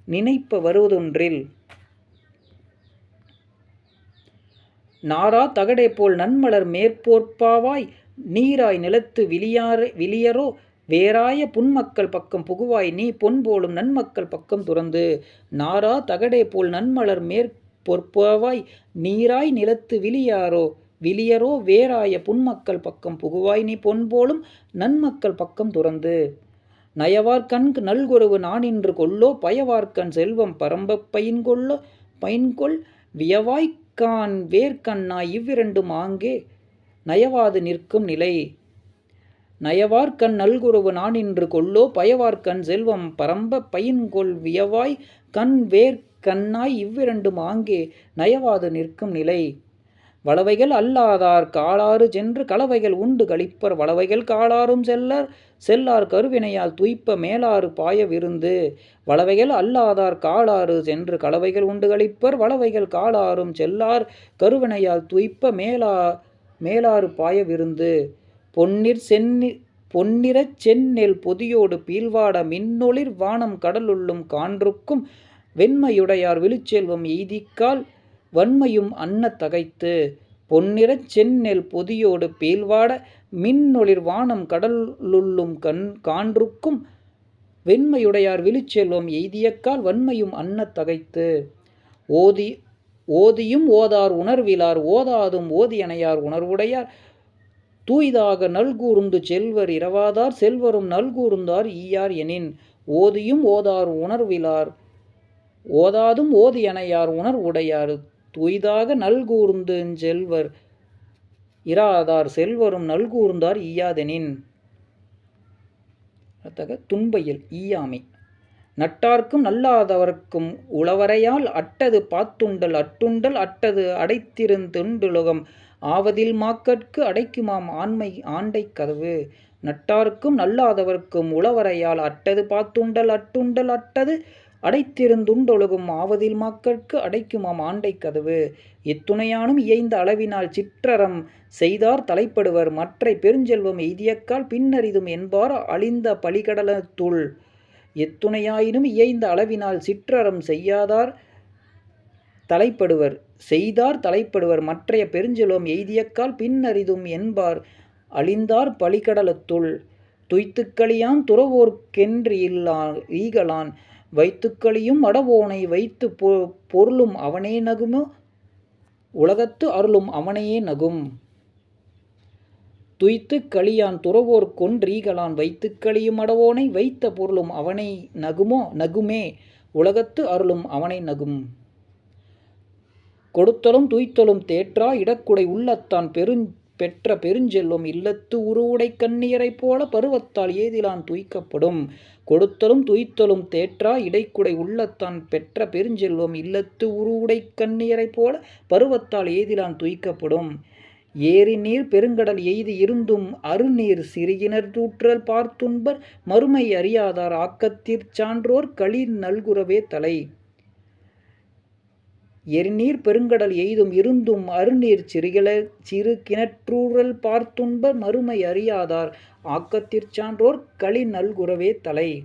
நினைப்ப வருவதொன்றில். நாரா தகடே போல் நன்மலர் மேற்போர்ப்பாவாய் நீராய் நிலத்து விளியரோ வேறாய புன்மக்கள் பக்கம் புகுவாய் நீ பொன் போலும் நன்மக்கள் பக்கம் துறந்து. நாரா தகடே போல் நன்மலர் மேற்பொற்பாவாய் நீராய் நிலத்து விளியரோ வேறாய புன்மக்கள் பக்கம் புகுவாய் நீ பொன் போலும் நன்மக்கள் பக்கம் துறந்து. நயவார்கண் நல்குரவு நானின்று கொல்லோ பயவார்கண் செல்வம் பரம்பப் பயின்கொள் வியவாய்க்கான் வேர்கண்ணாய் இவ்விரண்டும் ஆங்கே நயவாது நிற்கும் நிலை. நயவார்கண் நல்குரவு நானின்று கொல்லோ பயவார்கண் செல்வம் பரம்பப் பயின்கொள் வியவாய் கண் வேர்கண்ணாய் இவ்விரண்டும் ஆங்கே நயவாது நிற்கும் நிலை. வளவைகள் அல்லாதார் காலாறு சென்று களவைகள் உண்டு களிப்பர் வளவைகள் காலாறும் செல்லார் கருவினையால் துய்ப்ப மேலாறு பாய விருந்து. வளவைகள் அல்லாதார் காலாறு சென்று களவைகள் உண்டு களிப்பர் வளவைகள் காலாறும் செல்லார் கருவினையால் துய்ப்ப மேலாறு பாய விருந்து. பொன்னிறச் செந்நெல் பொதியோடு பீழ்வாட மின்னொளிர் வானம் கடலுள்ளும் கான்றுக்கும் வெண்மையுடையார் விழுச்செல்வம் எய்திக்கால் வன்மையும் அன்னத் தகைத்து. பொன்னிறச் செந்நெல் பொதியோடு பீழ்வாட மின்னொளிர் வானம் கடலுள்ளும் கான்றுக்கும் வெண்மையுடையார் விழுச்செல்வம் எய்தியக்கால் வன்மையும் அன்னத் தகைத்து. ஓதியும் ஓதார் உணர்விலார் ஓதாதும் ஓதியனையார் உணர்வுடையார் தூய்தாக நல்கூர்ந்து செல்வர் இரவாதார் செல்வரும் நல்கூர்ந்தார் ஈயார் எனின். ஓதியும் ஓதார் உணர்விலார் ஓதாதும் ஓதியனையார் உணர்வுடையார் தூய்தாக நல்கூர்ந்து செல்வர் இராதார் செல்வரும் நல்கூர்ந்தார் ஈயாதெனின். துன்பையில் ஈயாமை. நட்டார்க்கும் நல்லாதவர்க்கும் உளவரையால் அட்டது பாத்துண்டல் அட்டுண்டல் அட்டது அடைத்திருந்துண்டுலகம் ஆவதில் மாக்கட்கு அடைக்குமாம் ஆண்டைக் கதவு. நட்டார்க்கும் நல்லாதவர்க்கும் உளவரையால் அட்டது பாத்துண்டல் அட்டுண்டல் அட்டது அடைத்திருந்துண்டொழுகும் ஆவதில் மாக்கட்கு அடைக்குமாம் ஆண்டைக் கதவு. எத்துணையானும் இயைந்த அளவினால் சிற்றறம் செய்தார் தலைப்படுவர் மற்றை பெருஞ்செல்வம் எய்தியக்கால் பின்னரிதும் என்பார் அழிந்த பலிகடலத்துள். எத்துணையாயினும் இயைந்த அளவினால் சிற்றறம் செய்தார் தலைப்படுவர் மற்றைய பெருஞ்செல்வம் எய்தியக்கால் பின்னரிதும் என்பார் அழிந்தார் பலிகடலத்துள். துய்த்துக்களியான் துறவோர்க்கென்றீகலான் வைத்துக்களியும் அடவோனை வைத்து பொருளும் அவனே நகுமோ உலகத்து அருளும் அவனையே நகும். துய்த்துக் களியான் துறவோர்க்கொன்றீகலான் வைத்துக்களியும் அடவோனை வைத்த பொருளும் அவனை நகுமே உலகத்து அருளும் அவனை நகும். கொடுத்தலும் துய்த்தலும் தேற்றா இடக்குடை உள்ளத்தான் பெற்ற பெருஞ்செல்வம் இல்லத்து உருவுடை கண்ணியரைப் போல பருவத்தால் ஏதிலான் துய்க்கப்படும். கொடுத்தலும் துய்த்தலும் தேற்றா இடைக்குடை உள்ளத்தான் பெற்ற பெருஞ்செல்வம் இல்லத்து உருவுடை கண்ணியரைப் போல பருவத்தால் ஏதிலான் துய்க்கப்படும். ஏரி நீர் பெருங்கடல் எய்தி இருந்தும் அருநீர் சிறுகினர் தூற்றல் பார்த்துண்பர் மறுமை அறியாதார் ஆக்கத்திற் சான்றோர் களிர் நல்குரவே தலை. எரிநீர் பெருங்கடல் எய்தும் இருந்தும் அருநீர் சிறுகிணற்றூறல் பார்த்துண்பர் மறுமை அறியாதார் ஆக்கத்திற் சான்றோர் களிர் நல்குரவே தலை.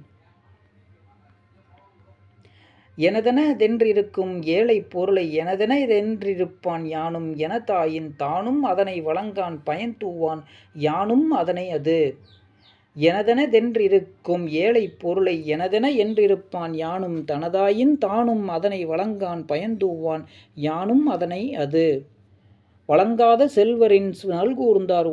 எனதெனதென்றிருக்கும் ஏழைப் பொருளை எனதெனதென்றிருப்பான் யானும் எனதாயின் தானும் அதனை வழங்கான் பயன்தூவான் யானும் அதனை அது. எனதெனதென்றிருக்கும் ஏழைப் பொருளை எனதென என்றிருப்பான் யானும் தனதாயின் தானும் அதனை வழங்கான் பயன்தூவான் யானும் அதனை அது. வழங்காத செல்வரின் நல்கூர்ந்தார்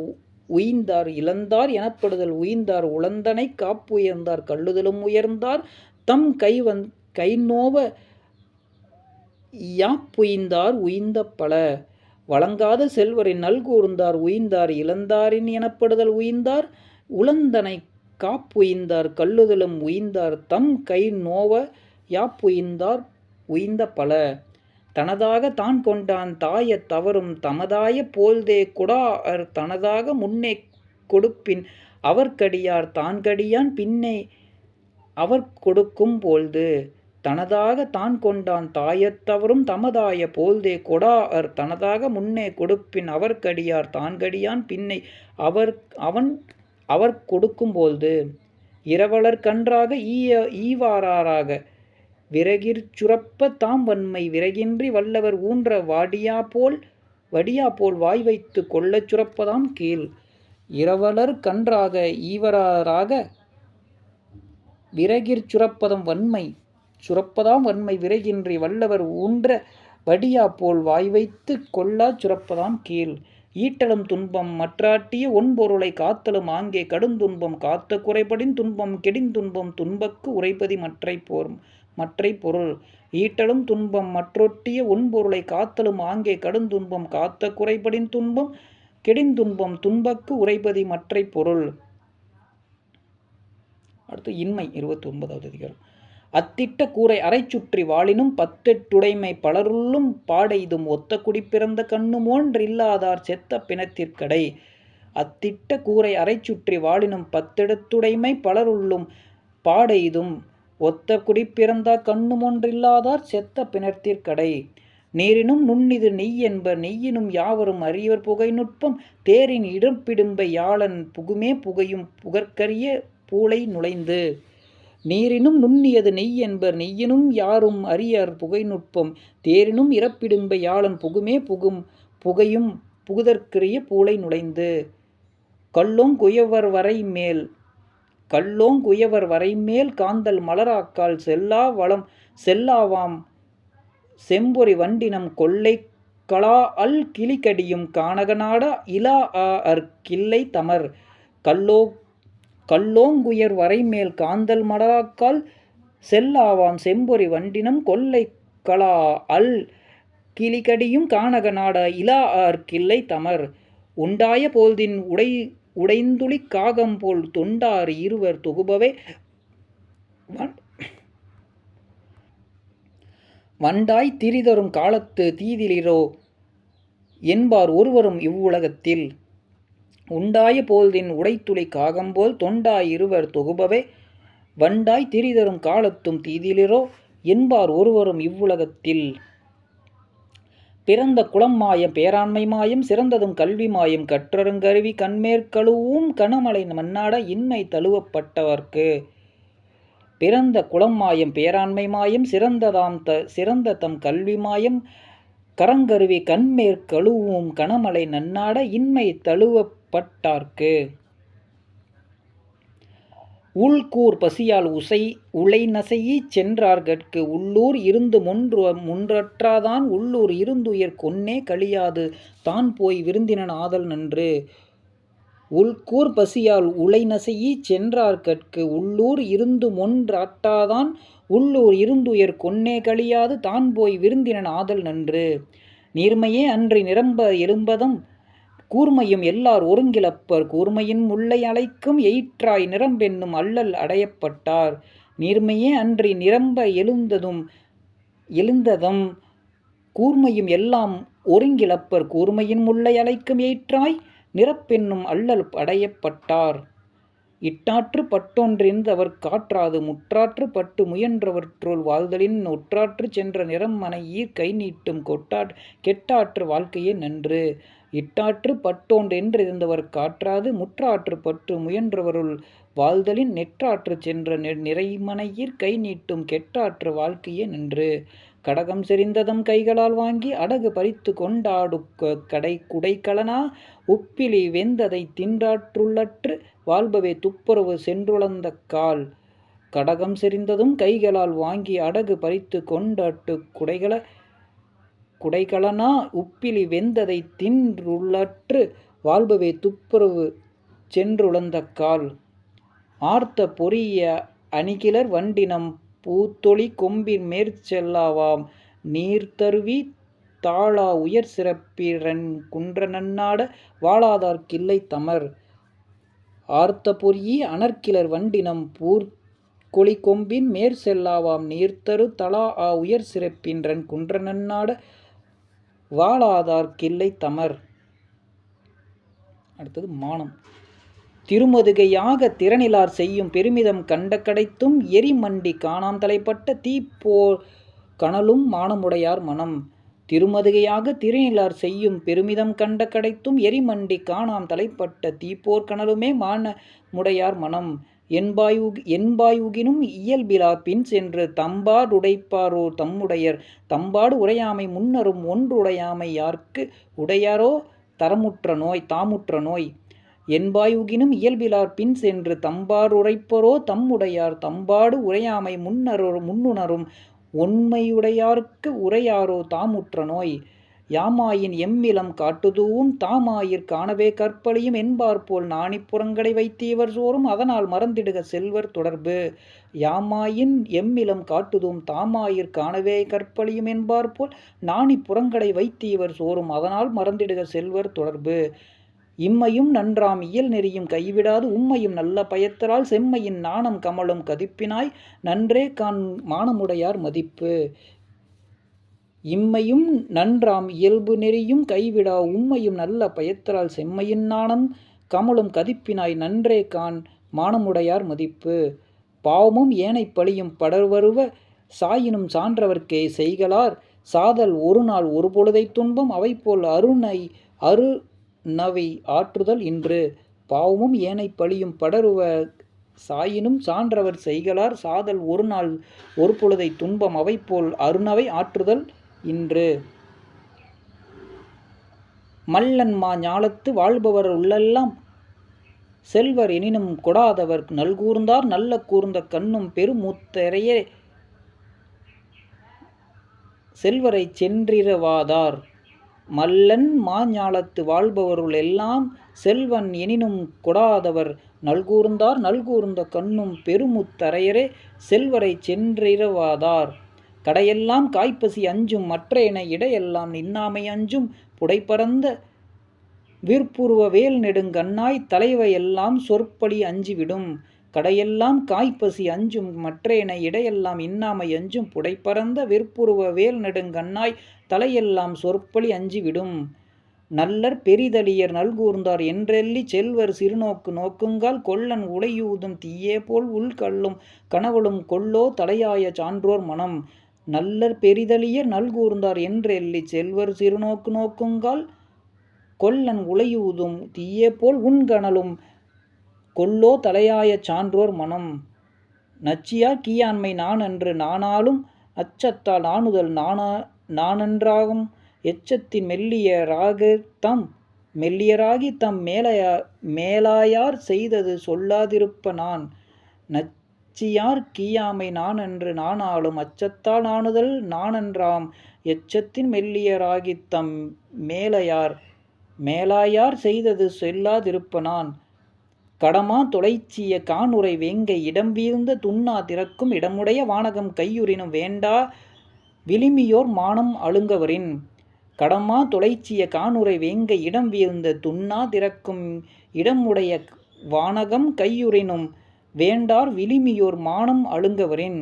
உய்ந்தார் இழந்தார் எனப்படுதல் உய்ந்தார் உழந்தனைக் காப்புயர்ந்தார் கல்லுதலும் உயர்ந்தார் தம் கைநோவ யாப்புய்ந்தார் உய்ந்த பல. வழங்காத செல்வரின் நல்கூர்ந்தார் உய்ந்தார் இழந்தாரின் எனப்படுதல் உய்ந்தார் உழந்தனைக் காப்புய்ந்தார் கல்லுதலும் உய்ந்தார் தம் கைநோவ யாப்புய்ந்தார் உய்ந்த பல. தனதாக தான் கொண்டான் தாயத் தவறும் தமதாய போழ்தே கொடாஅர் தனதாக முன்னே கொடுப்பின் அவர்க்கடியார் தான்கடியான் பின்னே அவர் கொடுக்கும் போழ்து. தனதாக தான் கொண்டான் தாயத் தவறும் தமதாய போழ்தே கொடாஅர் தனதாக முன்னே கொடுப்பின் அவர்க்கடியார் தான்கடியான் பின்னை அவர் கொடுக்கும் போழ்து. இரவலர் கன்றாக ஈவாராக விறகிற் சுரப்ப தாம் வன்மை விறகின்றி வல்லவர் ஊன்ற வாடியாபோல் வடியா போல் வாய் வைத்து கொள்ளச் சுரப்பதாம் கீழ். இரவலர் கன்றாக ஈவராக விறகிற் சுரப்பதாம் வன்மை விறகின்றி வல்லவர் ஊன்ற வடியா போல் வாய் வைத்து கொள்ளாச் சுரப்பதாம் கீழ். ஈட்டலும் துன்பம் மற்றாட்டிய ஒன்பொருளை காத்தலும் ஆங்கே கடுந்துன்பம் காத்த குறைபடின் துன்பம் கெடிந்துன்பம் துன்பக்கு உரைப்பதி மற்றை பொருள். ஈட்டலும் துன்பம் மற்றொட்டிய ஒன்பொருளை காத்தலும் ஆங்கே கடுந்துன்பம் காத்த குறைபடின் துன்பம் கெடிந்துன்பம் துன்பக்கு உரைப்பதி மற்றை பொருள். அடுத்து இன்மை 29வது அதிகாரம். அத்திட்ட கூரை அரை சுற்றி வாளினும் பத்தெட்டுடைமை பலருள்ளும் பாடெய்தும் ஒத்த குடி பிறந்த கண்ணுமோன்று இல்லாதார் செத்த பிணத்திற்கடை. அத்திட்ட கூரை அரை சுற்றி வாளினும் பத்தெடுத்துடைமை பலருள்ளும் பாடெய்தும் ஒத்த குடி பிறந்த கண்ணுமொன்றில்லாதார் செத்த பிணத்திற்கடை. நீரினும் நுண்ணிது நெய்யென்ப நெய்யினும் யாவரும் அறியவர் புகை நுட்பம் தேரின் இடம்பிடும்பை யாழன் புகுமே புகையும் புகற்கரிய பூளை நுழைந்து. நீரினும் நுண்ணியது நெய்யென்பர் நெய்யினும் யாரும் அறியர் புகை நுட்பம் தேரினும் இறப்பிடும்பை யாழன் புகுமே புகையும் புகுதற்கரிய பூளை நுழைந்து. கல்லோங்குயவர் வரைமேல் காந்தல் மலராக்கால் செல்லாவாம் செம்பொறி வண்டினம் கொல்லை கலாஅல் கிளிகடியும் கானகநாட இலாஅர் கிள்ளை தமர். கல்லோங்குயர் வரைமேல் காந்தல் மலராக்கால் செல்லாவாம் செம்பொறி வண்டினம் கொல்லை கலாஅல் கிளிகடியும் கானகநாட இலாஅர் கிள்ளை தமர். உண்டாய போழ்தின் உடைந்துளிக் காகம்போல் தொண்டார் இருவர் தொகுபவே வண்டாய் திரிதரும் காலத்து தீதிலிரோ என்பார் ஒருவரும் இவ்வுலகத்தில். உண்டாய போழ்தின் உடைத்துளி காகம்போல் தொண்டாய் இருவர் தொகுபவே வண்டாய் திரிதரும் காலத்தும் தீதிலிரோ என்பார் ஒருவரும் இவ்வுலகத்தில். பிறந்த குலம் மாயம் பேராண்மை மாயம் சிறந்ததும் கல்வி மாயம் கற்றருங்கருவி கண்மேற்கழுவும் கனமலை மன்னாட இன்மை தழுவப்பட்டவர்க்கு. பிறந்த குலம் மாயம் பேராண்மை மாயம் சிறந்த தம் கல்வி மாயம் கரங்கருவி கண்மேற்கழுவும் கனமலை நன்னாட இன்மை தழுவப்பட்டார்க்கு. உள்கூர் பசியால் உலை நசையீச் சென்றார்கட்கு உள்ளூர் இருந்து முன்றற்றாதான் உள்ளூர் இருந்துயர் கொன்னே கழியாது தான் போய் விருந்தினன் ஆதல் நன்று. உள்கூர் பசியால் உலை நசையீச் சென்றார்கட்கு உள்ளூர் இருந்து மொன்றாட்டாதான் உள்ளூர் இருந்துயர் கொன்னே கழியாது தான் போய் விருந்தினன் ஆதல் நன்று. நீர்மையே அன்றி நிரம்ப எழும்பதம் கூர்மையும் எல்லார் ஒருங்கிழப்பர் கூர்மையின் முல்லை அலைக்கும் எயிற்றாய் நிரம்பென்னும் அல்லல் அடையப்பட்டார். நீர்மையே அன்றி நிரம்ப எழுந்ததம் கூர்மையும் எல்லாம் ஒருங்கிழப்பர் கூர்மையின் முல்லை அலைக்கும் எயிற்றாய் நிரப்பென்னும் அல்லல் அடையப்பட்டார். இட்டாற்று பட்டொன்றிருந்தவர் காற்றாது முற்றாற்று பட்டு முயன்றவற்றுள் வாழ்தலின் ஒற்றாற்று சென்ற நிறம்மனையீர் கை நீட்டும் கெட்டாற்று வாழ்க்கையே நன்று. இட்டாற்று பட்டொன்றென்றிருந்தவர் காற்றாது முற்றாற்று பட்டு முயன்றவருள் வாழ்தலின் நெற்றாற்று சென்ற நிறைமனையீர் கை நீட்டும் கெட்டாற்று வாழ்க்கையே நன்று. கடகம் செறிந்ததம் கைகளால் வாங்கி அடகு பறித்து கொண்டாடு குடைக்கலனா உப்பிலி வெந்ததை தின்றாற்றுள்ளற்று வாழ்பவே துப்புரவு சென்றுளந்த கால். கடகம் செறிந்ததும் கைகளால் வாங்கி அடகு பறித்து கொண்டாட்டு குடைக்கலனா உப்பிலி வெந்ததை தின்றுள்ளற்று வாழ்பவே துப்புரவு சென்றுளந்த கால். ஆர்த்த பொரிய அணிகிலர் வண்டினம் பூத்தொளி கொம்பின் மேற்செல்லாவாம் நீர்த்தருவி தாழா உயர் சிறப்பிரன் குன்ற நன்னாட வாழாதார் கிள்ளை தமர். ஆர்த்த பொரியி அணர்கிலர் வண்டினம் பூர்கொளி கொம்பின் மேற்செல்லாவாம் நீர்த்தரு தலா உயர் சிறப்பின்றன் குன்ற நன்னாட வாழாதார் கிள்ளை தமர். அடுத்தது மானம். திருமதுகையாக திறனிலார் செய்யும் பெருமிதம் கண்ட கடைத்தும் எரிமண்டி காணாம் தலைப்பட்ட தீப்போர் கனலும் மானமுடையார் மனம். திருமதுகையாக திறனிலார் செய்யும் பெருமிதம் கண்ட கடைத்தும் எரிமண்டி காணாம் தலைப்பட்ட தீப்போர் கனலுமே மானமுடையார் மனம். என்பாயுகினும் இயல்பிலா பின் சென்று தம்பாடுடைப்பாரோ தம்முடையர் தம்பாடு உரையாமை முன்னரும் ஒன்றுடையாமை யார்க்கு உடையாரோ தாமுற்ற நோய். என்பாயுகினும் இயல்பிலார் பின் சென்று தம்பாடுரைப்பரோ தம்முடையார் தம்பாடு உரையாமை முன்னுணரும் ஒண்மையுடையார்க்கு உரையாரோ தாமுற்ற நோய். யாமாயின் எம்மிலம் காட்டுதூவும் தாமாயிற் காணவே கற்பழியும் என்பார்போல் நாணிப் புறங்கடை வைத்தீவர் சோறும் அதனால் மறந்திடுக செல்வர் தொடர்பு. யாமாயின் எம்மிலம் காட்டுதூவும் தாமாயிற் காணவே கற்பழியும் என்பார்போல் நாணிப் புறங்கடை வைத்தீவர் சோறும் அதனால் மறந்திடுக செல்வர் தொடர்பு. இம்மையும் நன்றாம் இயல் நெறியும் கைவிடாது உம்மையும் நல்ல பயத்தலால் செம்மையின் நாணம் கமழும் கதிப்பினாய் நன்றே காண் மானமுடையார் மதிப்பு. இம்மையும் நன்றாம் இயல்பு நெறியும் கைவிடா உம்மையும் நல்ல பயத்தலால் செம்மையின் நாணம் கமழும் கதிப்பினாய் நன்றே காண் மானமுடையார் மதிப்பு. பாவமும் ஏனைப் பழியும் படர்வருவ சாயினும் சான்றவர்க்கே செய்கலார் சாதல் ஒரு நாள் ஒரு பொழுதை துன்பம் அவைபோல் அருநவை ஆற்றுதல் இன்று. பாவமும் ஏனைப் பழியும் படருவ சாயினும் சான்றவர் செய்கலார் சாதல் ஒரு நாள் ஒரு பொழுதை துன்பம் அவைபோல் அருநவை ஆற்றுதல் இன்று. மல்லன்மா ஞாலத்து வாழ்பவர் உள்ளெல்லாம் செல்வர் எனினும் கொடாதவர் நல்கூர்ந்தார் நல்ல கூர்ந்த கண்ணும் பெருமூத்தரையே செல்வரை சென்றிரவாதார். மல்லன் மாஞாலத்து வாழ்பவருள் எல்லாம் செல்வன் எனினும் கொடாதவர் நல்கூர்ந்தார் நல்கூர்ந்த கண்ணும் பெருமுத்தரையரே செல்வரை சென்றிரவாதார். கடையெல்லாம் காய்ப்பசி அஞ்சும் மற்றையன இடையெல்லாம் நின்னாமை அஞ்சும் புடைப்பரந்த விற்புருவ வேல் நெடுங்கண்ணாய் தலைவை எல்லாம் சொற்படி அஞ்சிவிடும். கடையெல்லாம் காய்ப்பசி அஞ்சும் மற்றையன இடையெல்லாம் இன்னாமை அஞ்சும் புடைப்பரந்த விற்புருவ வேல் நெடுங்கண்ணாய் தலையெல்லாம் சொற்படி அஞ்சிவிடும். நல்லர் பெரிதலியர் நல்கூர்ந்தார் என்றெள்ளி செல்வர் சிறுநோக்கு நோக்குங்கால் கொல்லன் உலையூதும் தீயே போல் உள்கள்ளும் கனவலும் கொல்லோ தலையாய சான்றோர் மனம். நல்லர் பெரிதலியர் நல்கூர்ந்தார் என்றெள்ளி செல்வர் சிறுநோக்கு நோக்குங்கால் கொல்லன் உலையூதும் தீயே போல் உண்கணலும் கொல்லோ தலையாய சான்றோர் மனம். நச்சியார் கீயாண்மை நானன்று நானாலும் அச்சத்தால் நாணுதல் நானன்றாகும் எச்சத்தின் மெல்லியராகி தம் மேலாயார் செய்தது சொல்லாதிருப்ப நான். நச்சியார் கீயாமை நானன்று நானாலும் அச்சத்தால் நாணுதல் நானன்றாம் எச்சத்தின் மெல்லியராகித் தம் மேலாயார் செய்தது சொல்லாதிருப்ப நான். கடமா தொலைச்சிய கானுரை வேங்கை இடம் வீழ்ந்த துண்ணா திறக்கும் இடமுடைய வானகம் கையுறினும் வேண்டா விளிமியோர் மானம் அழுங்கவரின். கடமா தொலைச்சிய கானுரை வேங்கை இடம் வீழ்ந்த துண்ணா திறக்கும் இடமுடைய வானகம் கையுறினும் வேண்டார் விளிமியோர் மானம் அழுங்கவரின்.